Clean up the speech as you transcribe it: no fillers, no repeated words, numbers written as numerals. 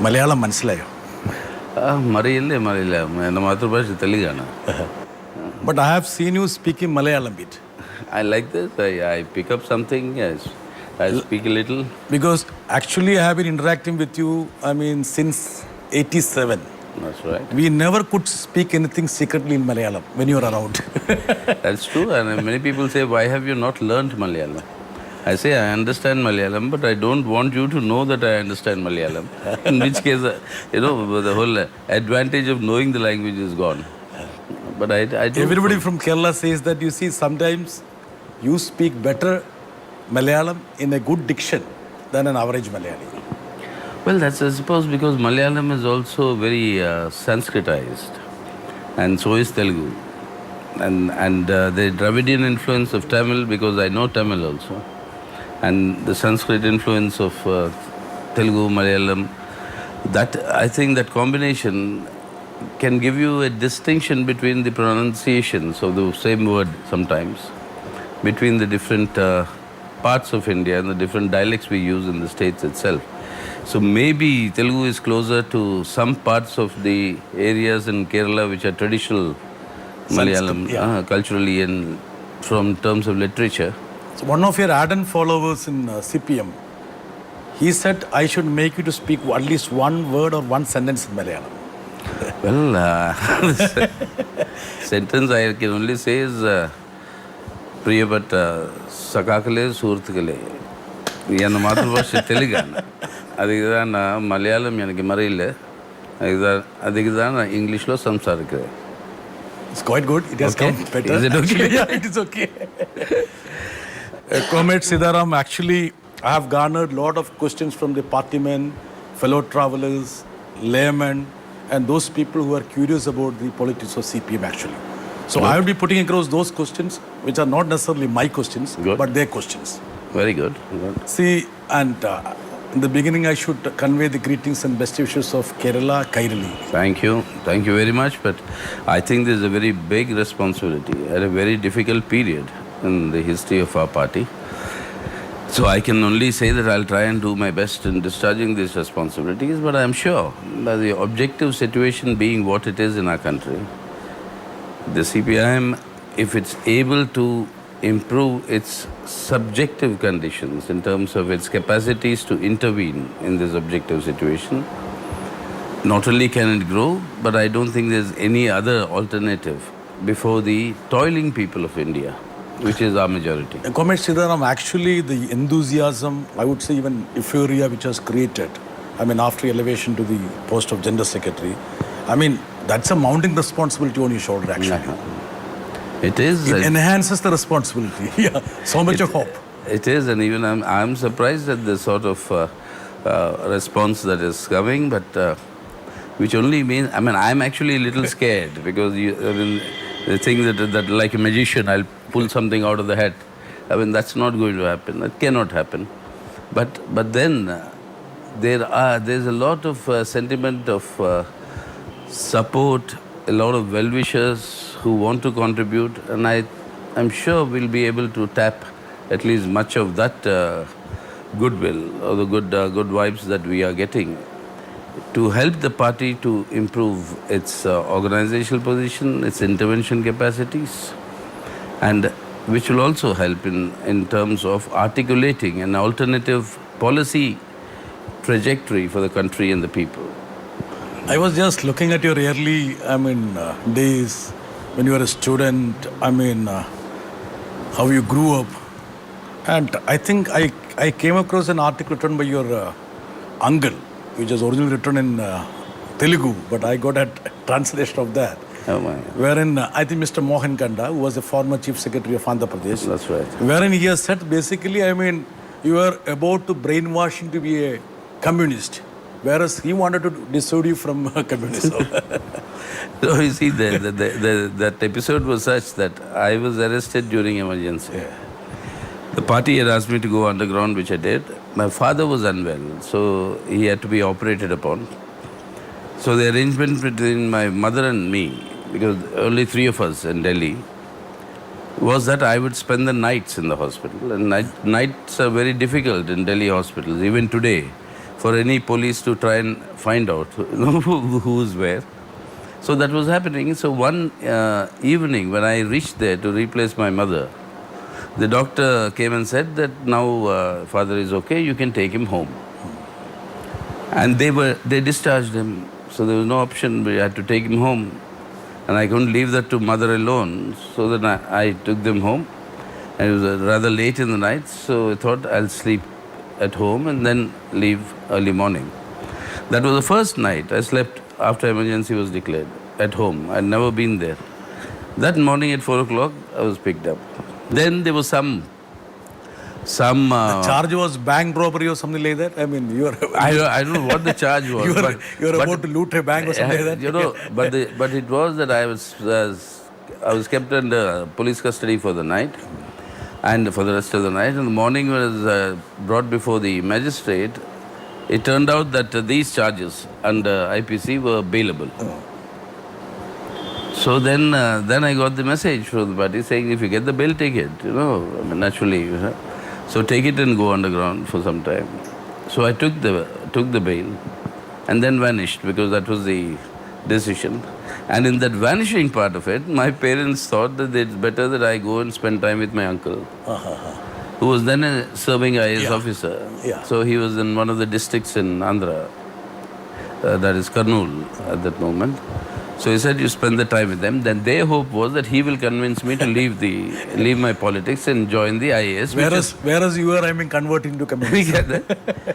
മലയാളം മനസ്സിലായോ? മറിയില്ലേ എൻ്റെ മാതൃഭാഷ തെലുങ്കാണ്. But I have seen you speaking Malayalam bit. I like this. I pick up something, yes. I speak a little. Because actually I have been interacting with you, since 87. That's right. We never could speak anything secretly in Malayalam when you were around. That's true. And many people say, why have you not learned Malayalam? I say, I understand Malayalam, but I don't want you to know that I understand Malayalam. In which case, the whole advantage of knowing the language is gone. But I don't. Everybody from Kerala says that, you see, sometimes you speak better Malayalam in a good diction than an average Malayali. Well, that's, I suppose, because Malayalam is also very Sanskritized, and so is Telugu. And the Dravidian influence of Tamil, because I know Tamil also, and the Sanskrit influence of Telugu, Malayalam, that I think that combination can give you a distinction between the pronunciations of the same word sometimes, between the different parts of India and the different dialects we use in the states itself. So maybe Telugu is closer to some parts of the areas in Kerala which are traditional Malayalam, culturally and from terms of literature. So one of your ardent followers in CPM, he said I should make you to speak at least one word or one sentence in Malayalam. Well, sentence I can only say is Priyapata Sakakale Surthikale. Yana Matrabhasha Telugu. Adikidana Malayalam yanaki marille. Adikidana English lo samsarikare. It's quite good. It has come better. Is it okay? Yeah, it is okay. Comrade Sitaram, actually, I have garnered a lot of questions from the party men, fellow travelers, laymen, and those people who are curious about the politics of CPM actually. So I will be putting across those questions, which are not necessarily my questions, but their questions. Very good. See, and in the beginning, I should convey the greetings and best wishes of Kerala, Kairali. Thank you. Thank you very much. But I think there's a very big responsibility at a very difficult period in the history of our party. So I can only say that I'll try and do my best in discharging these responsibilities, but I'm sure that the objective situation being what it is in our country, the CPIM, if it's able to improve its subjective conditions in terms of its capacities to intervene in this objective situation, not only can it grow, but I don't think there's any other alternative before the toiling people of India, which is our majority. Comrade Sitaram, actually the enthusiasm, I would say even euphoria which was created, after elevation to the post of General Secretary, that's a mounting responsibility on your shoulder actually. It is. It enhances the responsibility. Yeah, so much of hope. It is, and even I'm surprised at the sort of response that is coming, but which only means, I'm actually a little scared because the thing that like a magician, I'll pull something out of the hat. That's not going to happen. That cannot happen. But then there's a lot of sentiment of support, a lot of well-wishers who want to contribute, and I'm sure we'll be able to tap at least much of that goodwill or the good vibes that we are getting to help the party to improve its organizational position, its intervention capacities, and which will also help in terms of articulating an alternative policy trajectory for the country and the people. I was just looking at your early, days when you were a student, how you grew up. And I think I came across an article written by your uncle, which was originally written in Telugu, but I got a translation of that. Oh my. Wherein I think Mr. Mohan Kanda, who was the former Chief Secretary of Andhra Pradesh. That's right. Wherein he has said basically, you were about to brainwash him to be a communist, whereas he wanted to dissuade you from communism. So you see, that episode was such that I was arrested during emergency. Yeah. The party had asked me to go underground, which I did. My father was unwell, so he had to be operated upon. So the arrangement between my mother and me, because only 3 of us in Delhi, was that I would spend the nights in the hospital. And nights are very difficult in Delhi hospitals. Even today, for any police to try and find out who's where. So that was happening. So one evening when I reached there to replace my mother, the doctor came and said that now father is okay, you can take him home. And they discharged him. So there was no option, we had to take him home. And I couldn't leave that to mother alone. So then I took them home. And it was rather late in the night, so I thought I'll sleep at home and then leave early morning. That was the first night I slept after emergency was declared at home. I'd never been there. That morning at 4 o'clock, I was picked up. Then there was some The charge was bank robbery or something like that. I mean, you are. I don't know what the charge was. you are about to loot a bank or something like that. You know, but it was that I was kept under police custody for the night, and for the rest of the night. In the morning, when I was brought before the magistrate, it turned out that these charges under IPC were bailable. Oh. So then I got the message from the party saying, if you get the bail, take it. I mean, naturally. So take it and go underground for some time. So I took the bail and then vanished because that was the decision. And in that vanishing part of it, my parents thought that it's better that I go and spend time with my uncle, who was then a serving IAS officer. Yeah. So he was in one of the districts in Andhra, that is Kurnool at that moment. So he said, you spend the time with them. Then their hope was that he will convince me to leave my politics and join the IAS. Whereas you are, converting to communist.